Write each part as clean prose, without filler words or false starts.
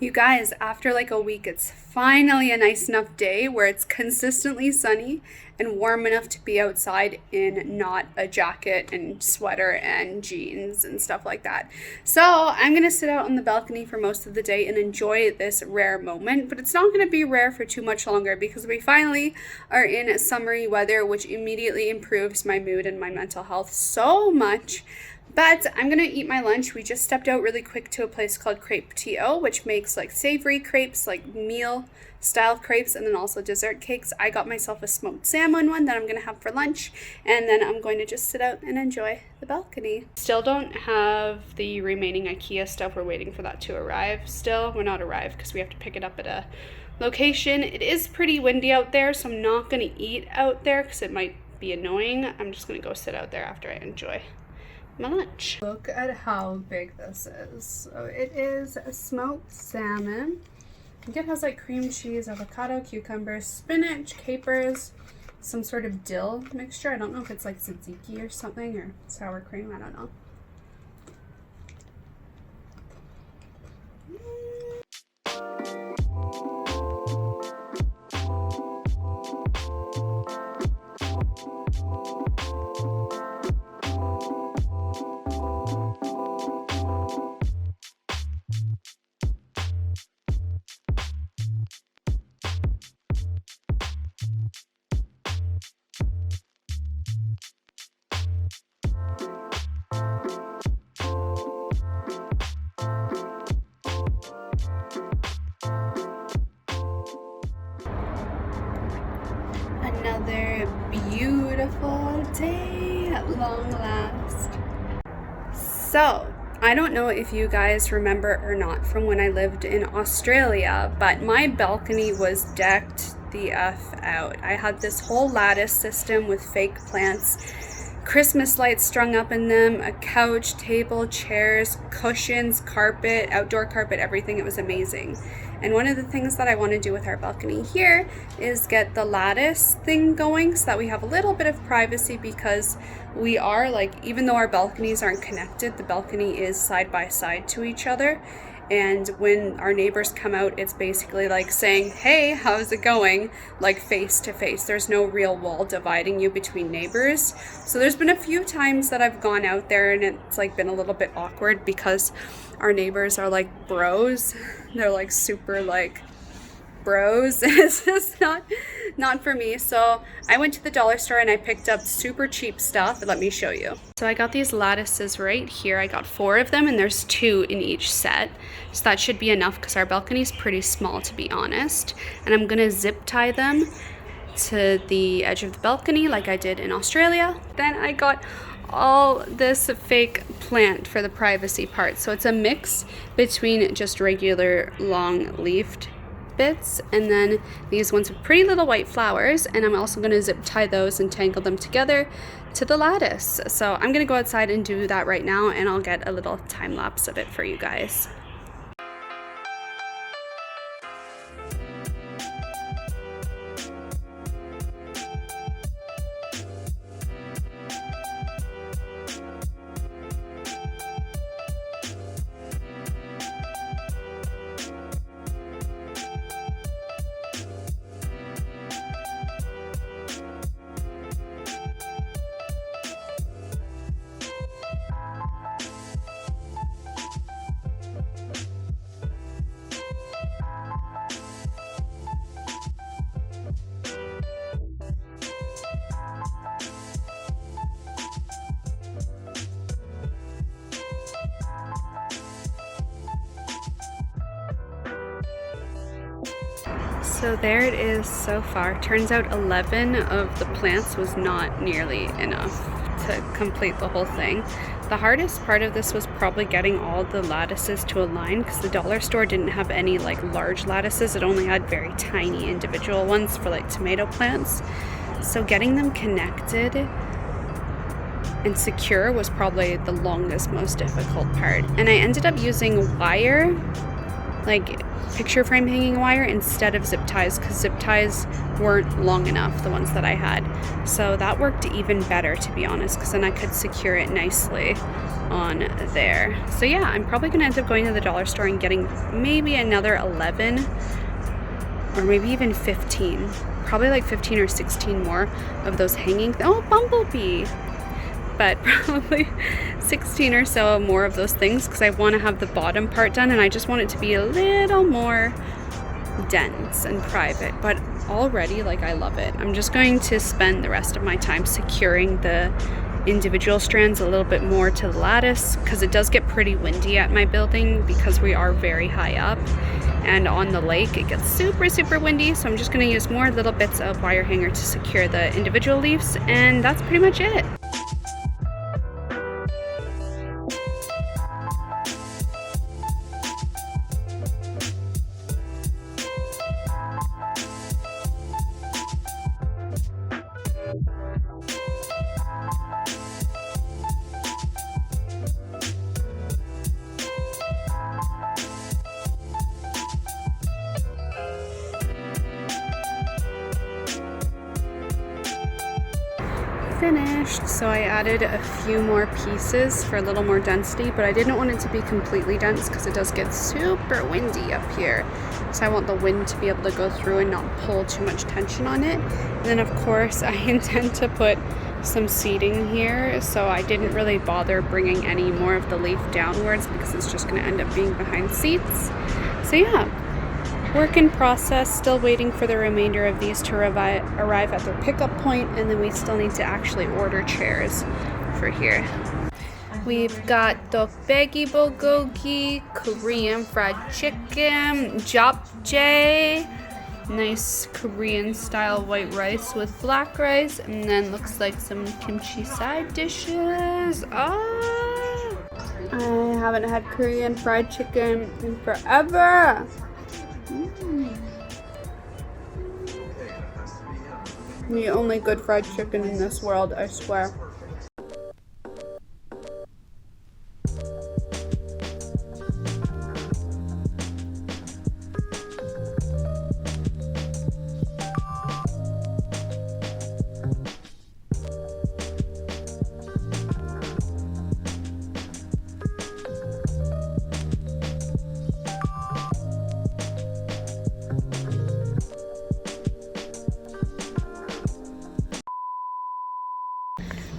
You guys, after like a week, it's finally a nice enough day where it's consistently sunny and warm enough to be outside in not a jacket and sweater and jeans and stuff like that. So I'm gonna sit out on the balcony for most of the day and enjoy this rare moment, but it's not gonna be rare for too much longer because we finally are in summery weather, which immediately improves my mood and my mental health so much. But I'm gonna eat my lunch. We just stepped out really quick to a place called Patio, which makes like savory crepes, like meal style crepes, and then also dessert cakes. I got myself a smoked salmon one that I'm gonna have for lunch, and then I'm going to just sit out and enjoy the balcony. Still don't have the remaining IKEA stuff. We're waiting for that to arrive. Still, we're not arrived because we have to pick it up at a location. It is pretty windy out there, so I'm not gonna eat out there because it might be annoying. I'm just gonna go sit out there after I enjoy my lunch. Look at how big this is. So it is a smoked salmon. I think it has like cream cheese, avocado, cucumber, spinach, capers, some sort of dill mixture. I don't know if it's like tzatziki or something, or sour cream, I don't know. Another beautiful day at long last. So, I don't know if you guys remember or not from when I lived in Australia, but my balcony was decked the F out. I had this whole lattice system with fake plants, Christmas lights strung up in them, a couch, table, chairs, cushions, carpet, outdoor carpet, everything. It was amazing. And one of the things that I want to do with our balcony here is get the lattice thing going so that we have a little bit of privacy, because we are like, even though our balconies aren't connected, the balcony is side by side to each other. And when our neighbors come out, it's basically like saying, hey, how's it going? Like face to face. There's no real wall dividing you between neighbors. So there's been a few times that I've gone out there and it's like been a little bit awkward because our neighbors are like bros. They're like super like bros. It's just not for me. So I went to the dollar store and I picked up super cheap stuff. Let me show you. So I got these lattices right here. I got 4 of them and there's 2 in each set. So that should be enough because our balcony is pretty small, to be honest. And I'm gonna zip tie them to the edge of the balcony like I did in Australia. Then I got all this fake plant for the privacy part. So it's a mix between just regular long leafed bits and then these ones with pretty little white flowers, and I'm also going to zip tie those and tangle them together to the lattice. So I'm going to go outside and do that right now, and I'll get a little time lapse of it for you guys. So there it is so far. Turns out 11 of the plants was not nearly enough to complete the whole thing. The hardest part of this was probably getting all the lattices to align because the dollar store didn't have any like large lattices. It only had very tiny individual ones for like tomato plants. So getting them connected and secure was probably the longest, most difficult part. And I ended up using wire, like picture frame hanging wire, instead of zip ties because zip ties weren't long enough, the ones that I had. So that worked even better, to be honest, because then I could secure it nicely. on there. So yeah, I'm probably gonna end up going to the dollar store and getting maybe another 11 or maybe even 15, probably like 15 or 16 more of those hanging, oh, bumblebee, but probably 16 or so more of those things, because I want to have the bottom part done and I just want it to be a little more dense and private. But already, like, I love it. I'm just going to spend the rest of my time securing the individual strands a little bit more to the lattice, because it does get pretty windy at my building because we are very high up, and on the lake it gets super windy. So I'm just going to use more little bits of wire hanger to secure the individual leaves, and that's pretty much it. Finished. So I added a few more pieces for a little more density, but I didn't want it to be completely dense because it does get super windy up here. So I want the wind to be able to go through and not pull too much tension on it. And then of course I intend to put some seating here, so I didn't really bother bringing any more of the leaf downwards because it's just going to end up being behind seats. So yeah, work in process, still waiting for the remainder of these to arrive at their pickup point, and then we still need to actually order chairs for here. We've got tteokbokki bulgogi, Korean fried chicken, japchae, nice Korean style white rice with black rice, and then looks like some kimchi side dishes. I haven't had Korean fried chicken in forever. The only good fried chicken in this world, I swear.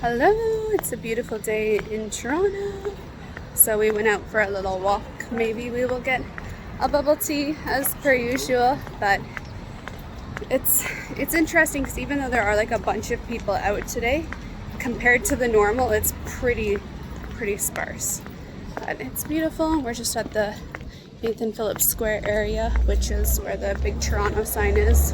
Hello, it's a beautiful day in Toronto. So we went out for a little walk. Maybe we will get a bubble tea as per usual, but it's interesting because even though there are like a bunch of people out today, compared to the normal, it's pretty sparse. But it's beautiful. We're just at the Nathan Phillips Square area, which is where the big Toronto sign is.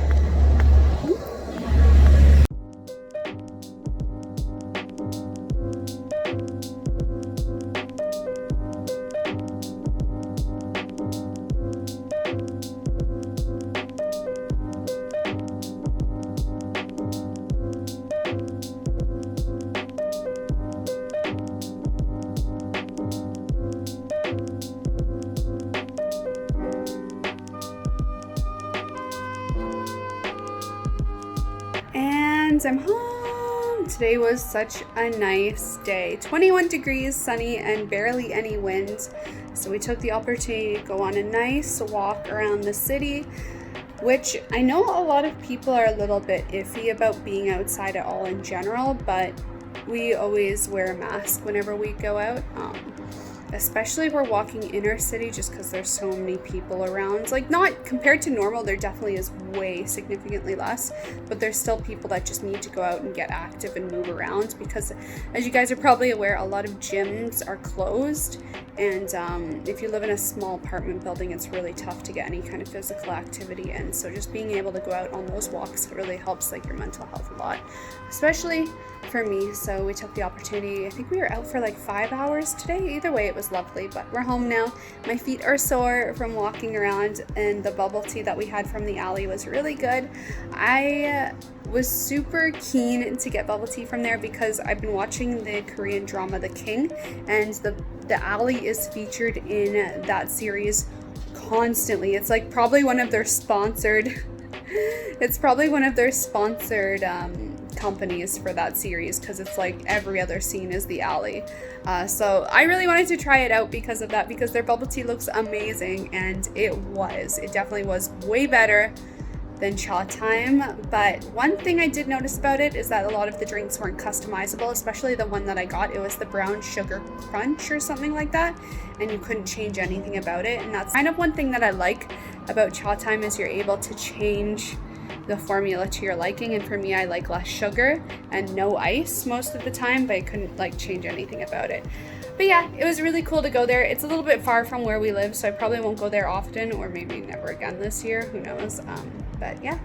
And I'm home. Today was such a nice day. 21 degrees, sunny, and barely any wind. So we took the opportunity to go on a nice walk around the city, which I know a lot of people are a little bit iffy about being outside at all in general, but we always wear a mask whenever we go out. Especially if we're walking inner city, just because there's so many people around. Like, not compared to normal, there definitely is way significantly less, but there's still people that just need to go out and get active and move around, because as you guys are probably aware, a lot of gyms are closed, and if you live in a small apartment building, it's really tough to get any kind of physical activity in. So just being able to go out on those walks really helps like your mental health a lot, especially for me. So we took the opportunity. I think we were out for like 5 hours today. Either way, it was lovely, but we're home now. My feet are sore from walking around, and the bubble tea that we had from the alley was really good. I was super keen to get bubble tea from there because I've been watching the Korean drama The King, and the alley is featured in that series constantly. It's like probably one of their sponsored companies for that series, because it's like every other scene is the alley. So I really wanted to try it out because of that, because their bubble tea looks amazing, and it definitely was way better than Cha Time. But one thing I did notice about it is that a lot of the drinks weren't customizable, especially the one that I got. It was the brown sugar crunch or something like that, and you couldn't change anything about it. And that's kind of one thing that I like about Cha Time, is you're able to change the formula to your liking. And for me, I like less sugar and no ice most of the time, but I couldn't like change anything about it. But yeah, it was really cool to go there. It's a little bit far from where we live, so I probably won't go there often, or maybe never again this year, who knows. But yeah,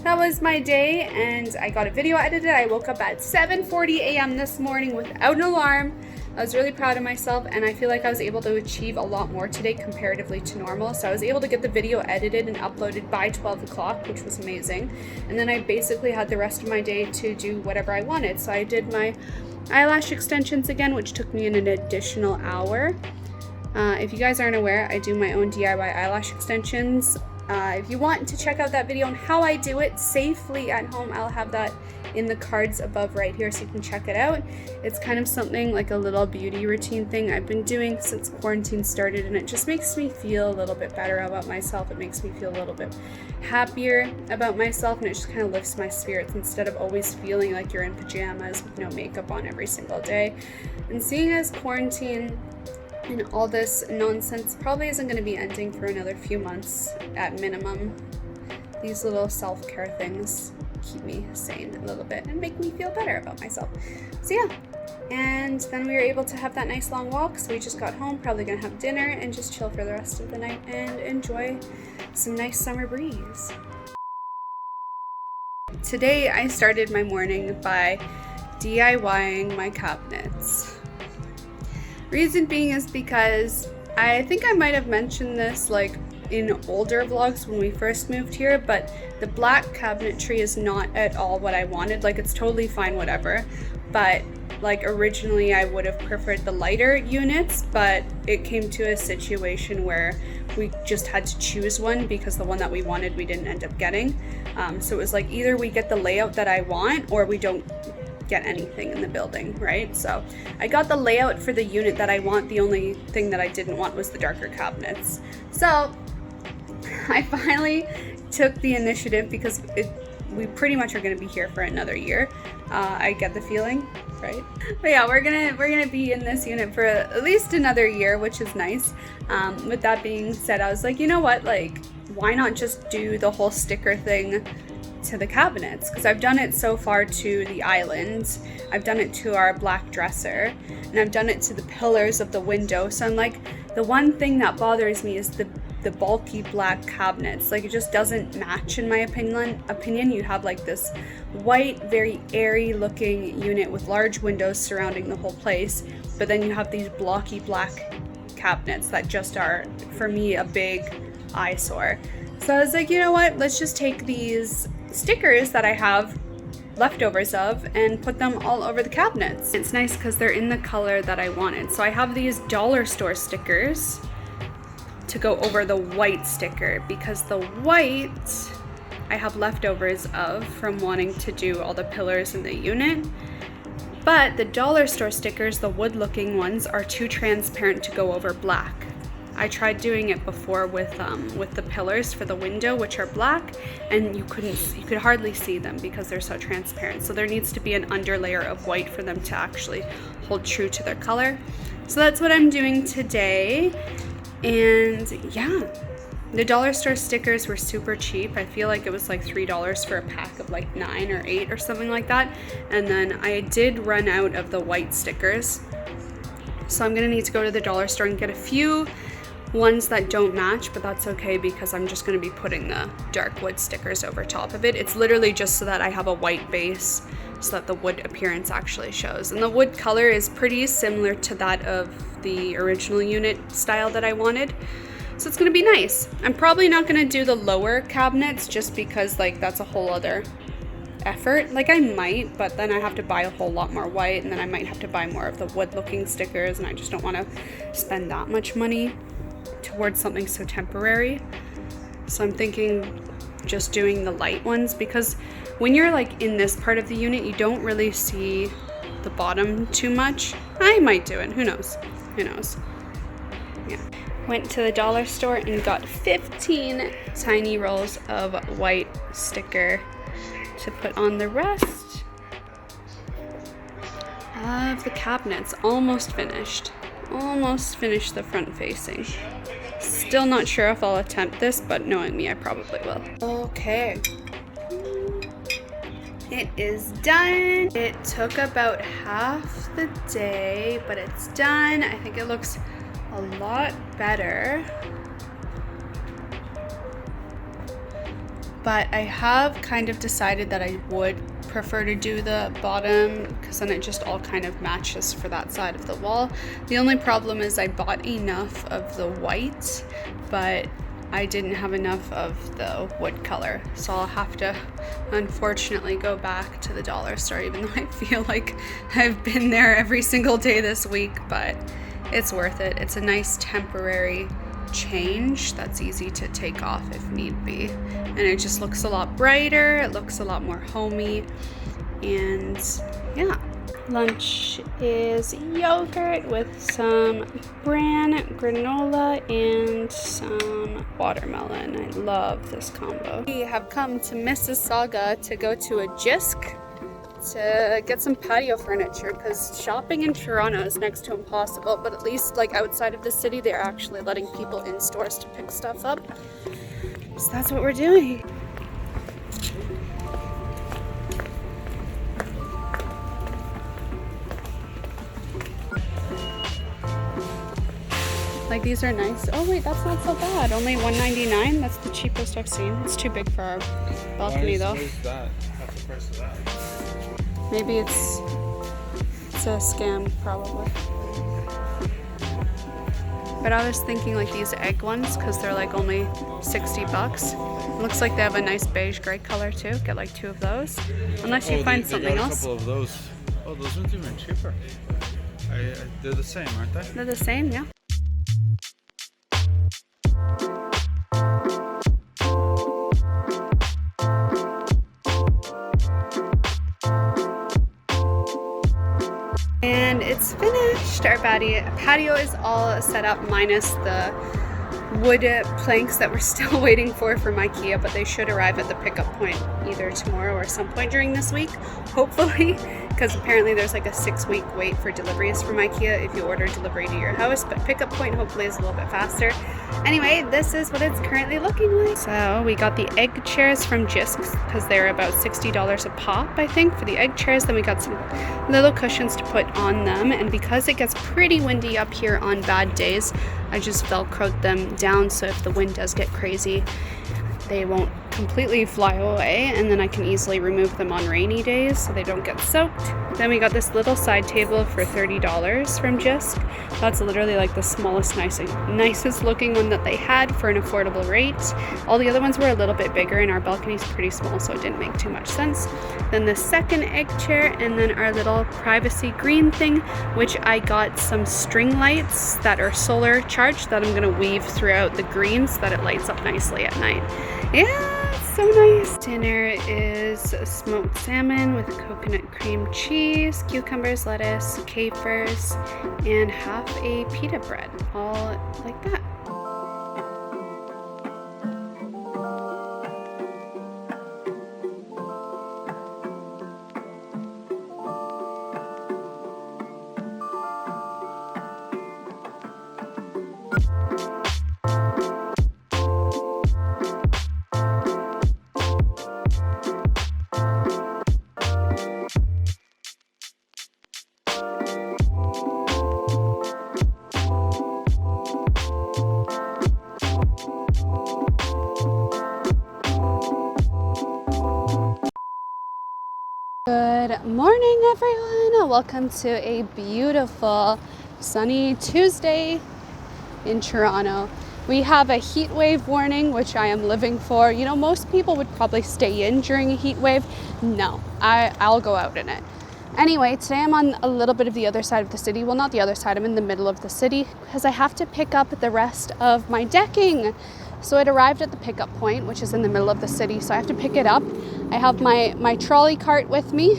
that was my day, and I got a video edited. I woke up at 7:40 a.m. this morning without an alarm. I was really proud of myself, and I feel like I was able to achieve a lot more today comparatively to normal. So I was able to get the video edited and uploaded by 12 o'clock, which was amazing. And then I basically had the rest of my day to do whatever I wanted. So I did my eyelash extensions again, which took me an additional hour. If you guys aren't aware, I do my own DIY eyelash extensions. If you want to check out that video on how I do it safely at home, I'll have that in the cards above right here, so you can check it out. It's kind of something like a little beauty routine thing I've been doing since quarantine started, and it just makes me feel a little bit better about myself. It makes me feel a little bit happier about myself, and it just kind of lifts my spirits instead of always feeling like you're in pajamas with no makeup on every single day. And seeing as quarantine and all this nonsense probably isn't going to be ending for another few months at minimum, these little self-care things keep me sane a little bit and make me feel better about myself. So yeah, and then we were able to have that nice long walk. So we just got home, probably gonna have dinner and just chill for the rest of the night and enjoy some nice summer breeze. Today I started my morning by DIYing my cabinets. Reason being is because I think I might have mentioned this like in older vlogs when we first moved here, but the black cabinetry is not at all what I wanted. Like, it's totally fine, whatever, but like originally I would have preferred the lighter units, but it came to a situation where we just had to choose one because the one that we wanted we didn't end up getting. So it was like either we get the layout that I want or we don't get anything in the building, right? So I got the layout for the unit that I want. The only thing that I didn't want was the darker cabinets. So I finally took the initiative because we pretty much are going to be here for another year. I get the feeling, right? But yeah, we're gonna be in this unit for at least another year, which is nice. With that being said, I was like, you know what? Like, why not just do the whole sticker thing to the cabinets? Because I've done it so far to the island, I've done it to our black dresser, and I've done it to the pillars of the window. So I'm like, the one thing that bothers me is the bulky black cabinets. Like, it just doesn't match in my opinion. You have like this white, very airy looking unit with large windows surrounding the whole place, but then you have these blocky black cabinets that just are, for me, a big eyesore. So I was like, you know what, let's just take these stickers that I have leftovers of and put them all over the cabinets. It's nice because they're in the color that I wanted. So I have these dollar store stickers to go over the white sticker, because the white I have leftovers of from wanting to do all the pillars in the unit, but the dollar store stickers, the wood looking ones, are too transparent to go over black. I tried doing it before with the pillars for the window, which are black, and you could hardly see them because they're so transparent. So there needs to be an underlayer of white for them to actually hold true to their color. So that's what I'm doing today. And yeah, the dollar store stickers were super cheap. I feel like it was like $3 for a pack of like 9 or 8 or something like that. And then I did run out of the white stickers, so I'm gonna need to go to the dollar store and get a few ones that don't match, but that's okay because I'm just going to be putting the dark wood stickers over top of it. It's literally just so that I have a white base so that the wood appearance actually shows. And the wood color is pretty similar to that of the original unit style that I wanted. So it's going to be nice. I'm probably not going to do the lower cabinets just because like that's a whole other effort. Like, I might, but then I have to buy a whole lot more white, and then I might have to buy more of the wood looking stickers, and I just don't want to spend that much money towards something so temporary. So I'm thinking just doing the light ones, because when you're like in this part of the unit, you don't really see the bottom too much. I might do it, who knows? Who knows? Yeah. Went to the dollar store and got 15 tiny rolls of white sticker to put on the rest of the cabinets. Almost finished. Almost finished the front facing. Still not sure if I'll attempt this, but knowing me, I probably will. Okay. It is done. It took about half the day, but it's done. I think it looks a lot better. But I have kind of decided that I would prefer to do the bottom because then it just all kind of matches for that side of the wall. The only problem is I bought enough of the white, but I didn't have enough of the wood color. So I'll have to unfortunately go back to the dollar store, even though I feel like I've been there every single day this week, but it's worth it. It's a nice temporary change that's easy to take off if need be. And it just looks a lot brighter, it looks a lot more homey, and yeah. Lunch is yogurt with some bran granola and some watermelon. I love this combo. We have come to Mississauga to go to a Jisk to get some patio furniture because shopping in Toronto is next to impossible, but at least like outside of the city they're actually letting people in stores to pick stuff up. So that's what we're doing. Like these are nice. Oh wait, that's not so bad. Only $1.99. That's the cheapest I've seen. It's too big for our balcony though. What is that? Half the price of that. Maybe it's a scam probably. But I was thinking like these egg ones because they're like only 60 bucks. It looks like they have a nice beige gray color too. Get like 2 of those. Unless you find something else. A couple of those. Oh, those ones even cheaper. They're the same, aren't they? They're the same, yeah. And it's finished. Our patio is all set up minus the wood planks that we're still waiting for from IKEA, but they should arrive at the pickup point either tomorrow or some point during this week, hopefully, because apparently there's like a 6-week wait for deliveries from IKEA if you order delivery to your house, but pickup point hopefully is a little bit faster. Anyway, this is what it's currently looking like. So we got the egg chairs from Jisk because they're about $60 a pop, I think, for the egg chairs. Then we got some little cushions to put on them, and because it gets pretty windy up here on bad days, I just velcroed them down so if the wind does get crazy, they won't completely fly away, and then I can easily remove them on rainy days so they don't get soaked. Then we got this little side table for $30 from Jisk. That's literally like the smallest, nicest looking one that they had for an affordable rate. All the other ones were a little bit bigger, and our balcony's pretty small, so it didn't make too much sense. Then the second egg chair, and then our little privacy green thing, which I got some string lights that are solar charged that I'm gonna weave throughout the green so that it lights up nicely at night. Yeah, it's so nice. Dinner is smoked salmon with coconut cream cheese, cucumbers, lettuce, capers, and half a pita bread, all like that. Good morning, everyone. Welcome to a beautiful sunny Tuesday in Toronto. We have a heat wave warning, which I am living for. You know, most people would probably stay in during a heat wave. No, I'll go out in it. Anyway, today I'm on a little bit of the other side of the city. Well, not the other side, I'm in the middle of the city because I have to pick up the rest of my decking. So it arrived at the pickup point, which is in the middle of the city, so I have to pick it up. I have my trolley cart with me,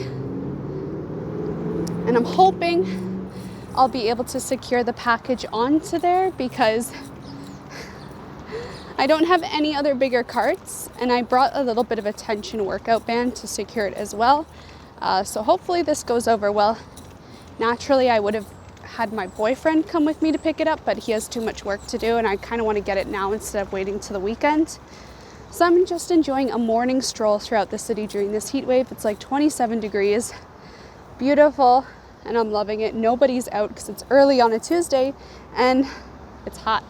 and I'm hoping I'll be able to secure the package onto there because I don't have any other bigger carts, and I brought a little bit of a tension workout band to secure it as well. So hopefully this goes over well. Naturally, I would have had my boyfriend come with me to pick it up, but he has too much work to do, and I kind of want to get it now instead of waiting till the weekend. So I'm just enjoying a morning stroll throughout the city during this heat wave. It's like 27 degrees, beautiful, and I'm loving it. Nobody's out because it's early on a Tuesday and it's hot,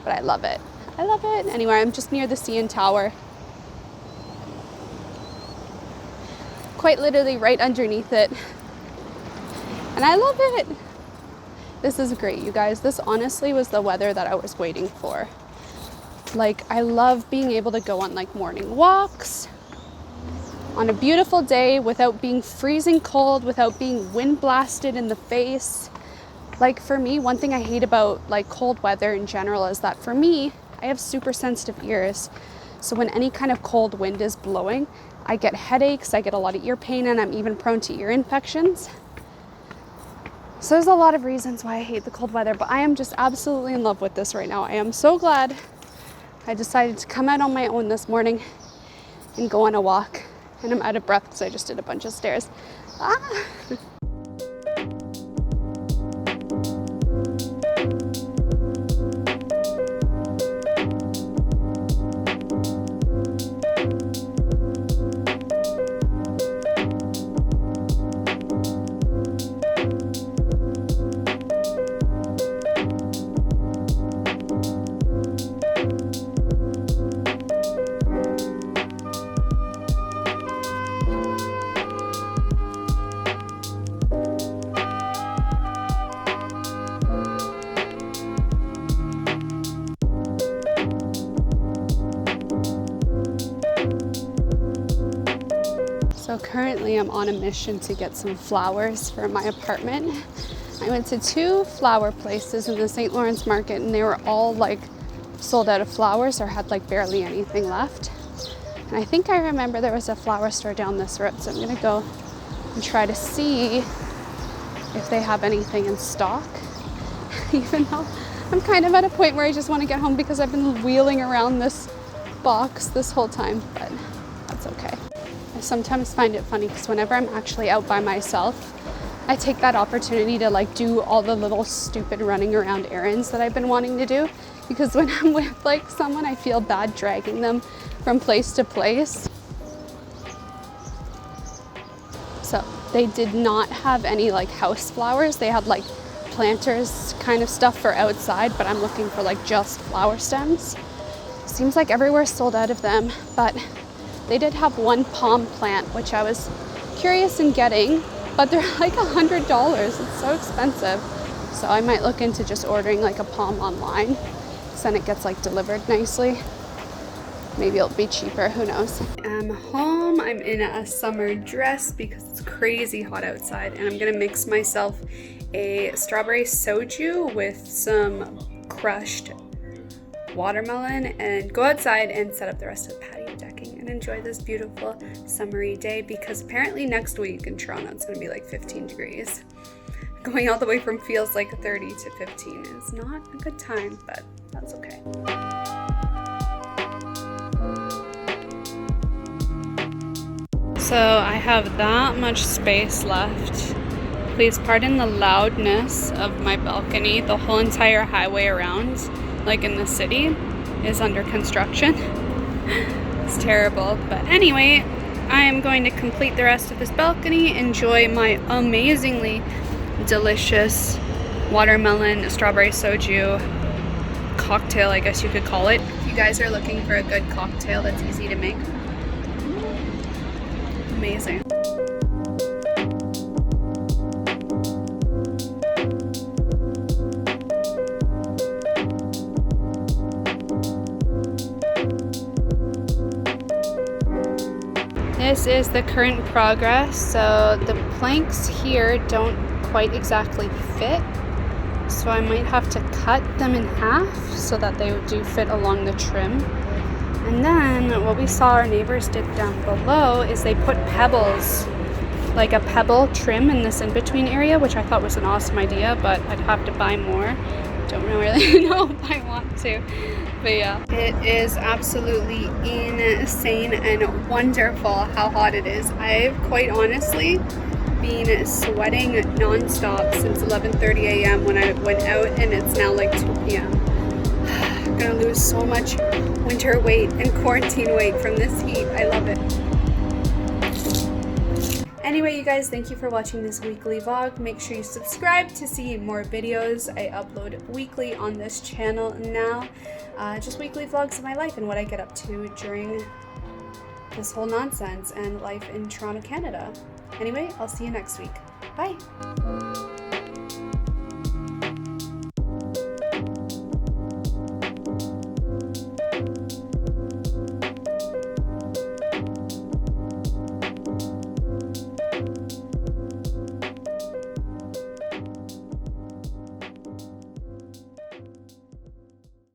but I love it. I love it. Anyway, I'm just near the CN Tower. Quite literally right underneath it. And I love it. This is great, you guys. This honestly was the weather that I was waiting for. Like, I love being able to go on like morning walks on a beautiful day without being freezing cold, without being wind blasted in the face. Like, for me, one thing I hate about like cold weather in general is that for me, I have super sensitive ears. So when any kind of cold wind is blowing, I get headaches, I get a lot of ear pain, and I'm even prone to ear infections. So there's a lot of reasons why I hate the cold weather, but I am just absolutely in love with this right now. I am so glad I decided to come out on my own this morning and go on a walk. And I'm out of breath because I just did a bunch of stairs. So currently I'm on a mission to get some flowers for my apartment. I went to 2 flower places in the St. Lawrence market, and they were all like sold out of flowers or had like barely anything left. And I think I remember there was a flower store down this road, so I'm gonna go and try to see if they have anything in stock. Even though I'm kind of at a point where I just want to get home because I've been wheeling around this box this whole time, but that's okay. I sometimes find it funny because whenever I'm actually out by myself, I take that opportunity to like do all the little stupid running around errands that I've been wanting to do, because when I'm with like someone, I feel bad dragging them from place to place. So they did not have any like house flowers. They had like planters kind of stuff for outside, but I'm looking for like just flower stems. Seems like everywhere's sold out of them, but they did have one palm plant, which I was curious in getting, but they're like $100. It's so expensive. So I might look into just ordering like a palm online, so then it gets like delivered nicely. Maybe it'll be cheaper, who knows. I'm home. I'm in a summer dress because it's crazy hot outside, and I'm gonna mix myself a strawberry soju with some crushed watermelon and go outside and set up the rest of the patio decking and enjoy this beautiful summery day, because apparently next week in Toronto it's going to be like 15 degrees. Going all the way from feels like 30 to 15 is not a good time, but that's okay. So I have that much space left. Please pardon the loudness of my balcony. The whole entire highway around, like in the city, is under construction. It's terrible, but anyway, I am going to complete the rest of this balcony, enjoy my amazingly delicious watermelon strawberry soju cocktail, I guess you could call it. If you guys are looking for a good cocktail that's easy to make, amazing. This is the current progress. So the planks here don't quite exactly fit So I might have to cut them in half so that they do fit along the trim. And then what we saw our neighbors did down below is they put pebbles, like a pebble trim in this in-between area, which I thought was an awesome idea, but I'd have to buy more. Don't really know if I want to. But yeah, it is absolutely insane and wonderful how hot it is. I've quite honestly been sweating non-stop since 11:30 a.m. when I went out, and it's now like 2 p.m. I'm gonna lose so much winter weight and quarantine weight from this heat. I love it. Anyway, you guys, thank you for watching this weekly vlog. Make sure you subscribe to see more videos. I upload weekly on this channel now. Just weekly vlogs of my life and what I get up to during this whole nonsense and life in Toronto, Canada. Anyway, I'll see you next week. Bye.